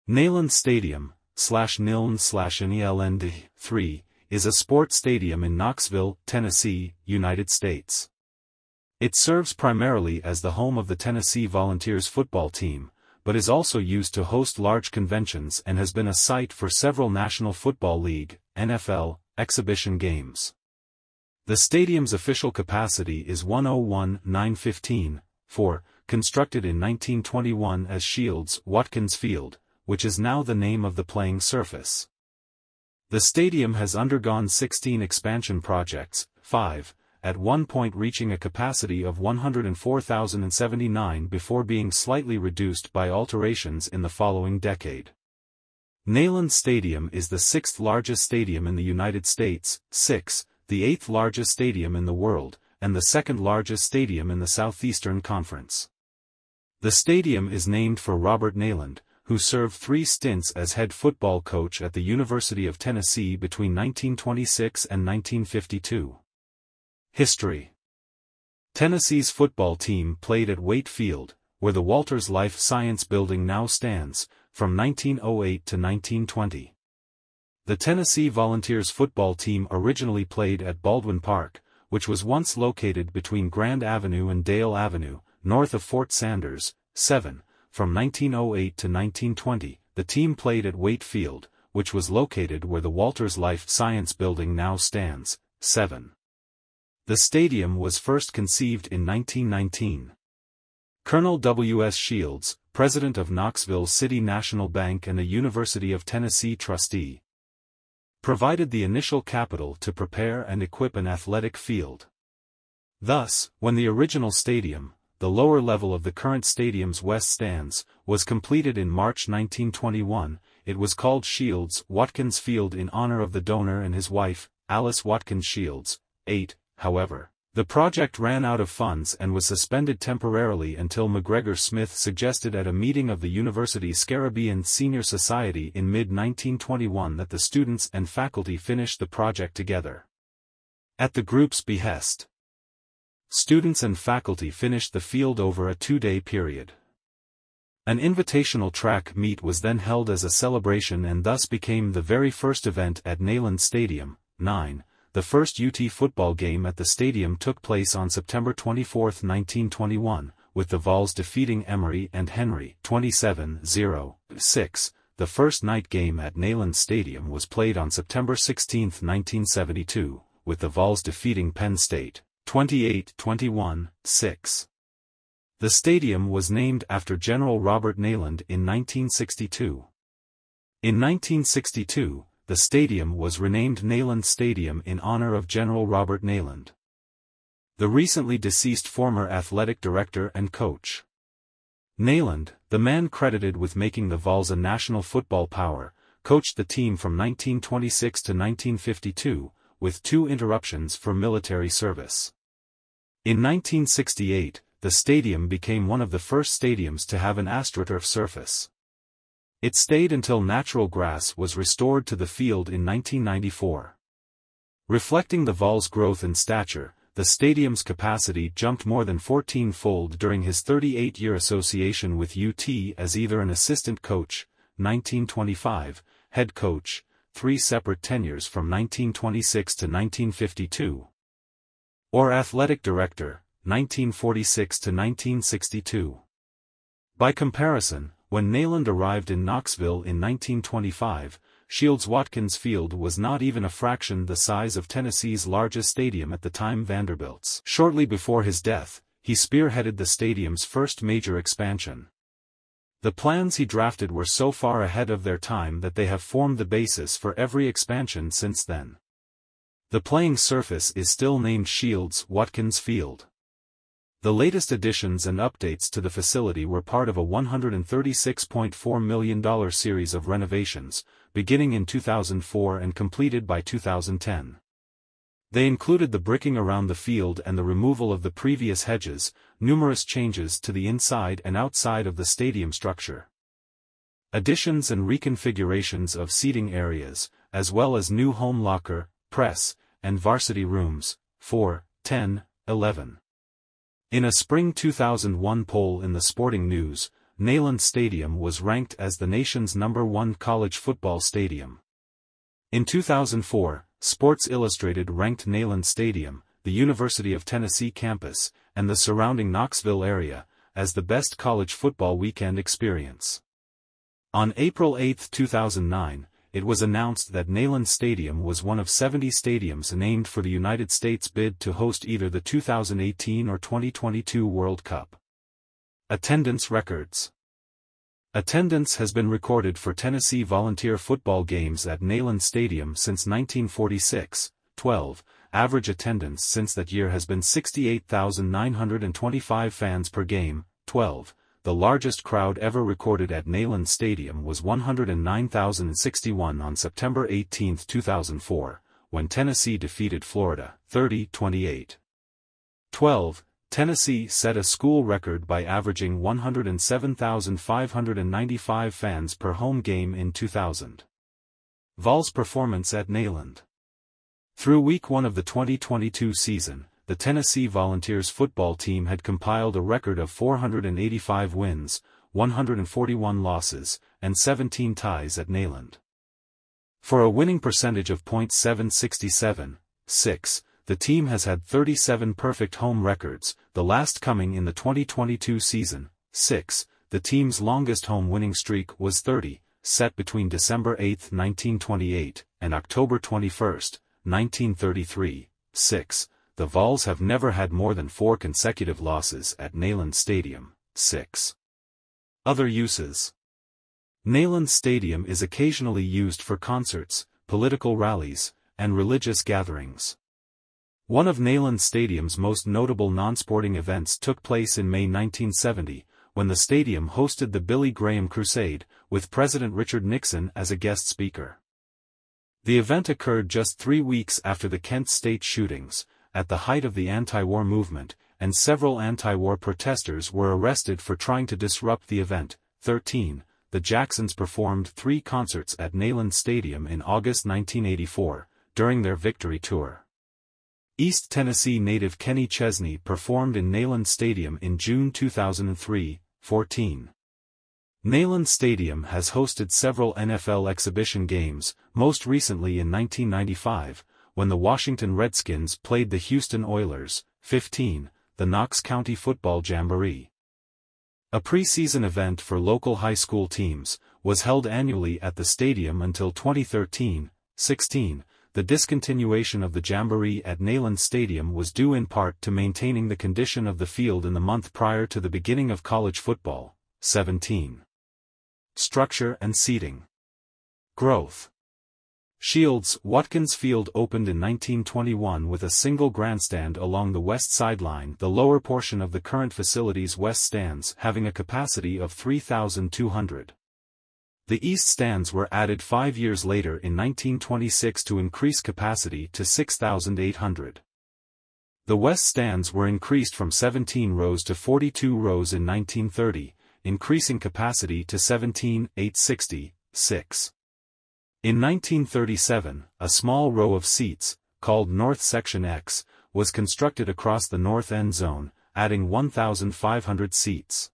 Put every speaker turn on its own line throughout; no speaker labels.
Neyland Stadium, /Neyland/NELND, 3, is a sports stadium in Knoxville, Tennessee, United States. It serves primarily as the home of the Tennessee Volunteers football team, but is also used to host large conventions and has been a site for several National Football League, NFL, exhibition games. The stadium's official capacity is 101,915, constructed in 1921 as Shields-Watkins Field, which is now the name of the playing surface. The stadium has undergone 16 expansion projects, 5, at one point reaching a capacity of 104,079 before being slightly reduced by alterations in the following decade. Neyland Stadium is the 6th largest stadium in the United States, 6, the 8th largest stadium in the world, and the 2nd largest stadium in the Southeastern Conference. The stadium is named for Robert Neyland, who served 3 stints as head football coach at the University of Tennessee between 1926 and 1952. History. Tennessee's football team played at Waite Field, where the Walters Life Science Building now stands, from 1908 to 1920. The Tennessee Volunteers football team originally played at Baldwin Park, which was once located between Grand Avenue and Dale Avenue, north of Fort Sanders, 7. From 1908 to 1920, the team played at Waite Field, which was located where the Walters Life Science Building now stands, 7. The stadium was first conceived in 1919. Colonel W. S. Shields, president of Knoxville City National Bank and a University of Tennessee trustee, provided the initial capital to prepare and equip an athletic field. Thus, when the original stadium, the lower level of the current stadium's west stands, was completed in March 1921, it was called Shields-Watkins Field in honor of the donor and his wife, Alice Watkins Shields. 8. However, the project ran out of funds and was suspended temporarily until McGregor Smith suggested at a meeting of the university's Caribbean Senior Society in mid-1921 that the students and faculty finish the project together. At the group's behest, students and faculty finished the field over a 2-day period. An invitational track meet was then held as a celebration and thus became the very first event at Neyland Stadium. 9. The first UT football game at the stadium took place on September 24, 1921, with the Vols defeating Emory and Henry 27-0. 6. The first night game at Neyland Stadium was played on September 16, 1972, with the Vols defeating Penn State 28-21. 6. The stadium was named after General Robert Neyland in 1962. In 1962, the stadium was renamed Neyland Stadium in honor of General Robert Neyland, the recently deceased former athletic director and coach. Neyland, the man credited with making the Vols a national football power, coached the team from 1926 to 1952, with 2 interruptions for military service. In 1968, the stadium became one of the first stadiums to have an AstroTurf surface. It stayed until natural grass was restored to the field in 1994. Reflecting the Vols' growth in stature, the stadium's capacity jumped more than 14-fold during his 38-year association with UT as either an assistant coach, 1925, head coach, 3 separate tenures from 1926 to 1952, or athletic director, 1946 to 1962. By comparison, when Neyland arrived in Knoxville in 1925, Shields-Watkins Field was not even a fraction the size of Tennessee's largest stadium at the time, Vanderbilt's. Shortly before his death, he spearheaded the stadium's first major expansion. The plans he drafted were so far ahead of their time that they have formed the basis for every expansion since then. The playing surface is still named Shields-Watkins Field. The latest additions and updates to the facility were part of a $136.4 million series of renovations, beginning in 2004 and completed by 2010. They included the bricking around the field and the removal of the previous hedges, numerous changes to the inside and outside of the stadium structure, additions and reconfigurations of seating areas, as well as new home locker, press, and varsity rooms. 4, 10, 11. In a spring 2001 poll in the Sporting News, Neyland Stadium was ranked as the nation's #1 college football stadium. In 2004, Sports Illustrated ranked Neyland Stadium, the University of Tennessee campus, and the surrounding Knoxville area, as the best college football weekend experience. On April 8, 2009, it was announced that Neyland Stadium was one of 70 stadiums named for the United States' bid to host either the 2018 or 2022 World Cup. Attendance records. Attendance has been recorded for Tennessee Volunteer football games at Neyland Stadium since 1946. 12. Average attendance since that year has been 68,925 fans per game. 12. The largest crowd ever recorded at Neyland Stadium was 109,061 on September 18, 2004, when Tennessee defeated Florida, 30-28. 12. Tennessee set a school record by averaging 107,595 fans per home game in 2000. Vols performance at Neyland. Through Week 1 of the 2022 season, the Tennessee Volunteers football team had compiled a record of 485 wins, 141 losses, and 17 ties at Neyland. For a winning percentage of .767.6, the team has had 37 perfect home records, the last coming in the 2022 season. 6. The team's longest home winning streak was 30, set between December 8, 1928, and October 21, 1933. 6. The Vols have never had more than 4 consecutive losses at Neyland Stadium. 6. Other uses. Neyland Stadium is occasionally used for concerts, political rallies, and religious gatherings. One of Neyland Stadium's most notable non-sporting events took place in May 1970, when the stadium hosted the Billy Graham Crusade, with President Richard Nixon as a guest speaker. The event occurred just 3 weeks after the Kent State shootings, at the height of the anti-war movement, and several anti-war protesters were arrested for trying to disrupt the event. 13. The Jacksons performed 3 concerts at Neyland Stadium in August 1984, during their victory tour. East Tennessee native Kenny Chesney performed in Neyland Stadium in June 2003. 14. Neyland Stadium has hosted several NFL exhibition games, most recently in 1995, when the Washington Redskins played the Houston Oilers. 15. The Knox County Football Jamboree, a preseason event for local high school teams, was held annually at the stadium until 2013. 16. The discontinuation of the Jamboree at Neyland Stadium was due in part to maintaining the condition of the field in the month prior to the beginning of college football. 17. Structure and seating. Growth. Shields Watkins Field opened in 1921 with a single grandstand along the west sideline, the lower portion of the current facility's west stands having a capacity of 3,200. The east stands were added 5 years later in 1926 to increase capacity to 6,800. The west stands were increased from 17 rows to 42 rows in 1930, increasing capacity to 17,866. In 1937, a small row of seats, called North Section X, was constructed across the north end zone, adding 1,500 seats.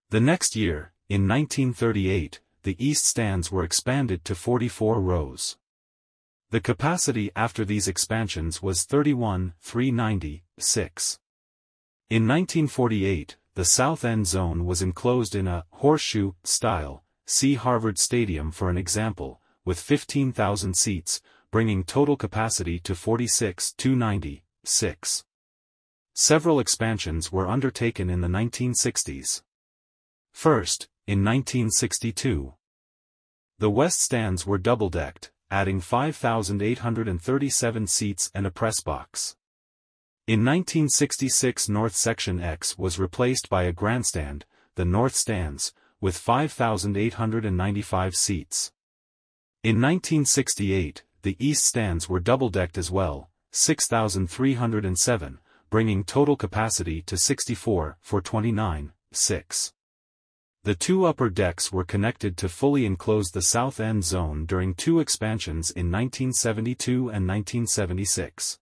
The next year, in 1938, the east stands were expanded to 44 rows. The capacity after these expansions was 31,396. In 1948, the south end zone was enclosed in a horseshoe style, see Harvard Stadium for an example, with 15,000 seats, bringing total capacity to 46,296. Several expansions were undertaken in the 1960s. First, in 1962, the west stands were double-decked, adding 5,837 seats and a press box. In 1966, North Section X was replaced by a grandstand, the North Stands, with 5,895 seats. In 1968, the east stands were double-decked as well, 6,307, bringing total capacity to 64,429.6. The 2 upper decks were connected to fully enclose the south end zone during 2 expansions in 1972 and 1976.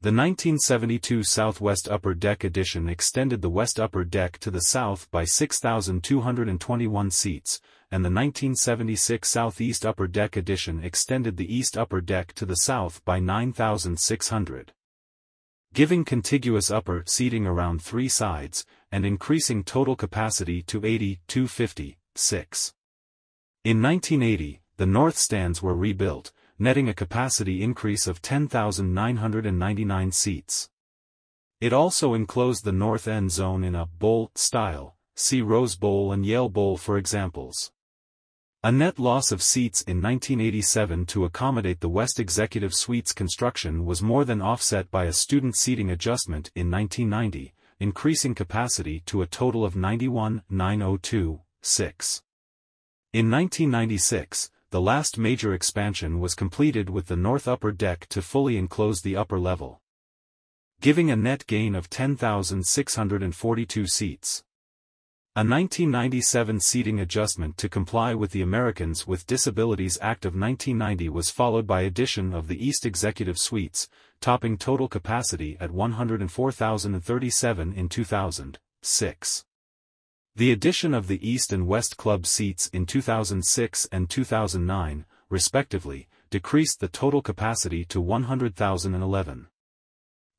The 1972 Southwest Upper Deck addition extended the West Upper Deck to the south by 6,221 seats, and the 1976 Southeast Upper Deck addition extended the East Upper Deck to the south by 9,600. Giving contiguous upper seating around three sides, and increasing total capacity to 80,256. In 1980, the north stands were rebuilt, netting a capacity increase of 10,999 seats. It also enclosed the north end zone in a bowl style, see Rose Bowl and Yale Bowl for examples. A net loss of seats in 1987 to accommodate the West Executive Suites construction was more than offset by a student seating adjustment in 1990, increasing capacity to a total of 91,902.6. In 1996, the last major expansion was completed with the north upper deck to fully enclose the upper level, giving a net gain of 10,642 seats. A 1997 seating adjustment to comply with the Americans with Disabilities Act of 1990 was followed by addition of the East Executive Suites, topping total capacity at 104,037 in 2006. The addition of the East and West Club seats in 2006 and 2009, respectively, decreased the total capacity to 100,011.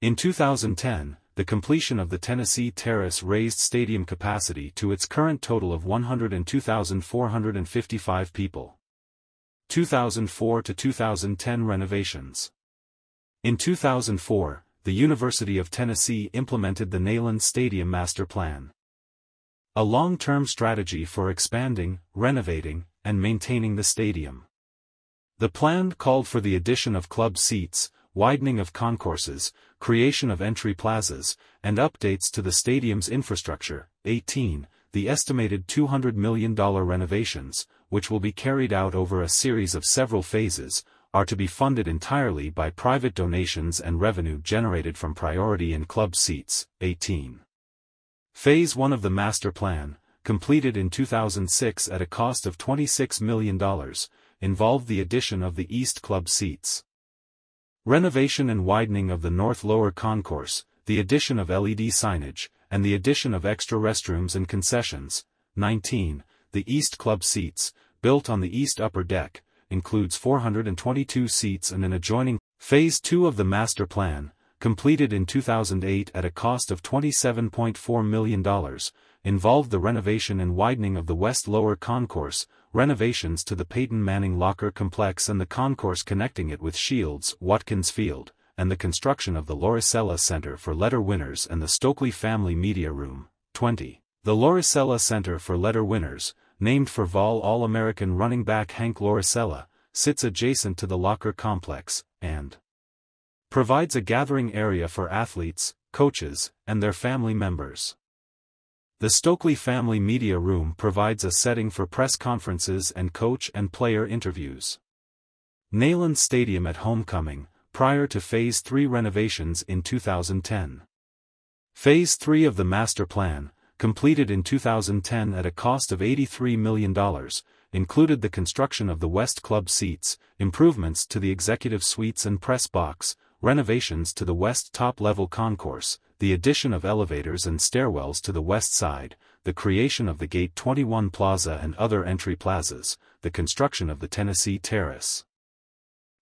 In 2010, the completion of the Tennessee Terrace raised stadium capacity to its current total of 102,455 people. 2004 to 2010 renovations. In 2004, the University of Tennessee implemented the Neyland Stadium Master Plan, a long-term strategy for expanding, renovating, and maintaining the stadium. The plan called for the addition of club seats, widening of concourses, creation of entry plazas, and updates to the stadium's infrastructure. 18. The estimated $200 million renovations, which will be carried out over a series of several phases, are to be funded entirely by private donations and revenue generated from priority in club seats. 18. Phase 1 of the master plan, completed in 2006 at a cost of $26 million, involved the addition of the East Club seats, renovation and widening of the North Lower Concourse, the addition of LED signage, and the addition of extra restrooms and concessions. 19. The East Club seats, built on the East Upper Deck, includes 422 seats and an adjoining. Phase 2 of the master plan, completed in 2008 at a cost of $27.4 million, involved the renovation and widening of the West Lower Concourse, renovations to the Peyton Manning Locker Complex and the concourse connecting it with Shields Watkins Field, and the construction of the Lauricella Center for Letter Winners and the Stokely Family Media Room. 20. The Lauricella Center for Letter Winners, named for Vol All-American running back Hank Lauricella, sits adjacent to the Locker Complex, and provides a gathering area for athletes, coaches, and their family members. The Stokely Family Media Room provides a setting for press conferences and coach and player interviews. Neyland Stadium at Homecoming, prior to Phase 3 renovations in 2010. Phase 3 of the master plan, completed in 2010 at a cost of $83 million, included the construction of the West Club seats, improvements to the executive suites and press box, renovations to the West top-level concourse, the addition of elevators and stairwells to the west side, the creation of the Gate 21 Plaza and other entry plazas, the construction of the Tennessee Terrace,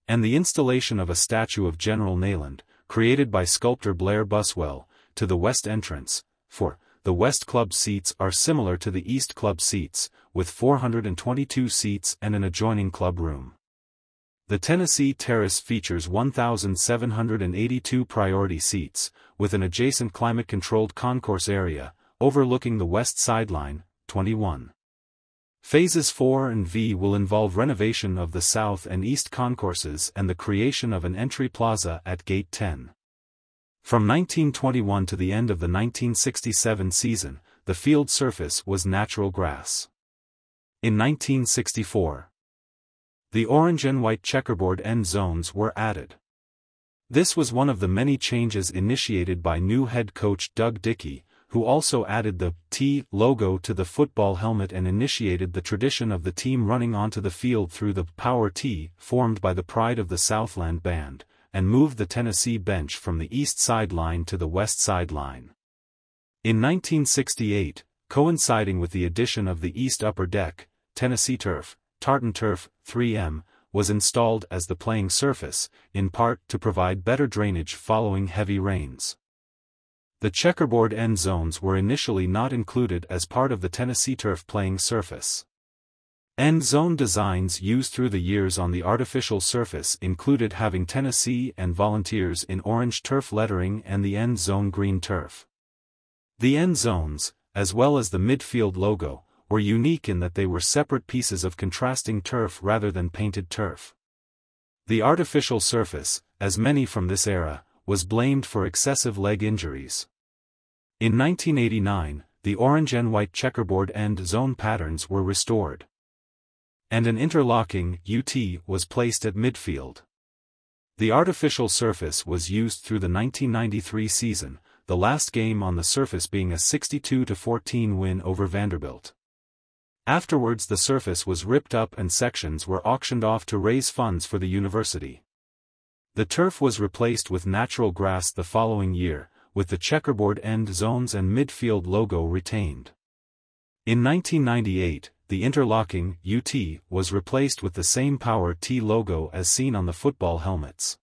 and the installation of a statue of General Neyland, created by sculptor Blair Buswell, to the west entrance. 4. The West Club seats are similar to the East Club seats, with 422 seats and an adjoining club room. The Tennessee Terrace features 1,782 priority seats, with an adjacent climate-controlled concourse area, overlooking the west sideline. 21. Phases 4 and V will involve renovation of the south and east concourses and the creation of an entry plaza at Gate 10. From 1921 to the end of the 1967 season, the field surface was natural grass. In 1964, the orange and white checkerboard end zones were added. This was one of the many changes initiated by new head coach Doug Dickey, who also added the T logo to the football helmet and initiated the tradition of the team running onto the field through the Power T, formed by the Pride of the Southland Band, and moved the Tennessee bench from the east sideline to the west sideline. In 1968, coinciding with the addition of the east upper deck, Tennessee Turf, Tartan Turf, 3M, was installed as the playing surface, in part to provide better drainage following heavy rains. The checkerboard end zones were initially not included as part of the Tennessee Turf playing surface. End zone designs used through the years on the artificial surface included having Tennessee and Volunteers in orange turf lettering and the end zone green turf. The end zones, as well as the midfield logo, were unique in that they were separate pieces of contrasting turf rather than painted turf. The artificial surface, as many from this era, was blamed for excessive leg injuries. In 1989, the orange and white checkerboard end zone patterns were restored, and an interlocking UT was placed at midfield. The artificial surface was used through the 1993 season, the last game on the surface being a 62-14 win over Vanderbilt. Afterwards the surface was ripped up and sections were auctioned off to raise funds for the university. The turf was replaced with natural grass the following year, with the checkerboard end zones and midfield logo retained. In 1998, the interlocking UT was replaced with the same Power T logo as seen on the football helmets.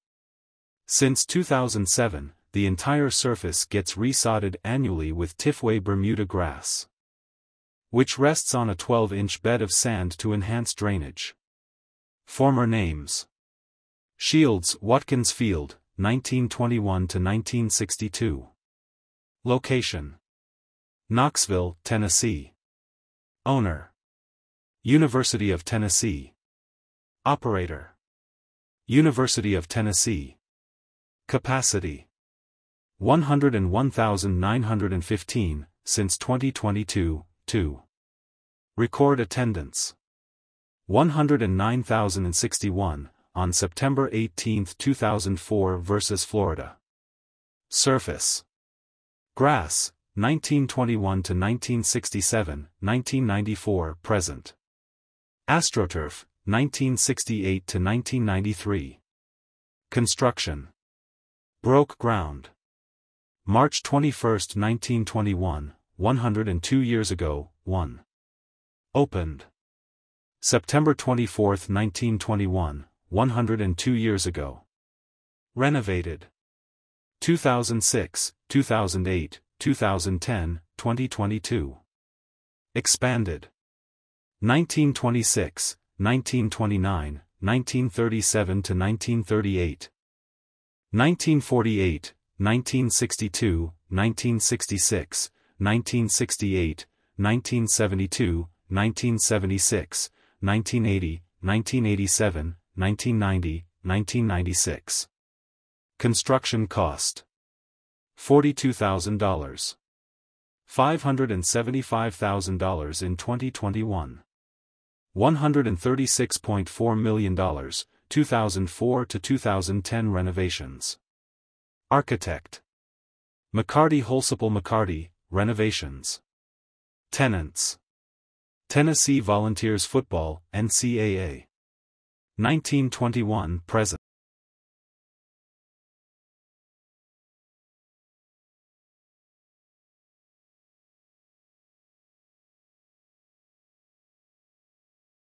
Since 2007, the entire surface gets resodded annually with Tifway Bermuda grass, which rests on a 12-inch bed of sand to enhance drainage. Former names: Shields Watkins Field, 1921–1962. Location: Knoxville, Tennessee. Owner: University of Tennessee. Operator: University of Tennessee. Capacity: 101,915, since 2022. 2. Record attendance: 109,061, on September 18, 2004 versus Florida. Surface: grass, 1921–1967, 1994–present. AstroTurf, 1968–1993. Construction: broke ground March 21, 1921. 102 years ago, 1. Opened September 24, 1921, 102 years ago. Renovated 2006, 2008, 2010, 2022. Expanded 1926, 1929, 1937–1938. 1948, 1962, 1966, 1968, 1972, 1976, 1980, 1987, 1990, 1996. Construction cost: $42,000. $575,000 in 2021. $136.4 million, 2004 to 2010 renovations. Architect: McCarty Holsipple McCarty, renovations. Tenants: Tennessee Volunteers Football, NCAA. 1921 present.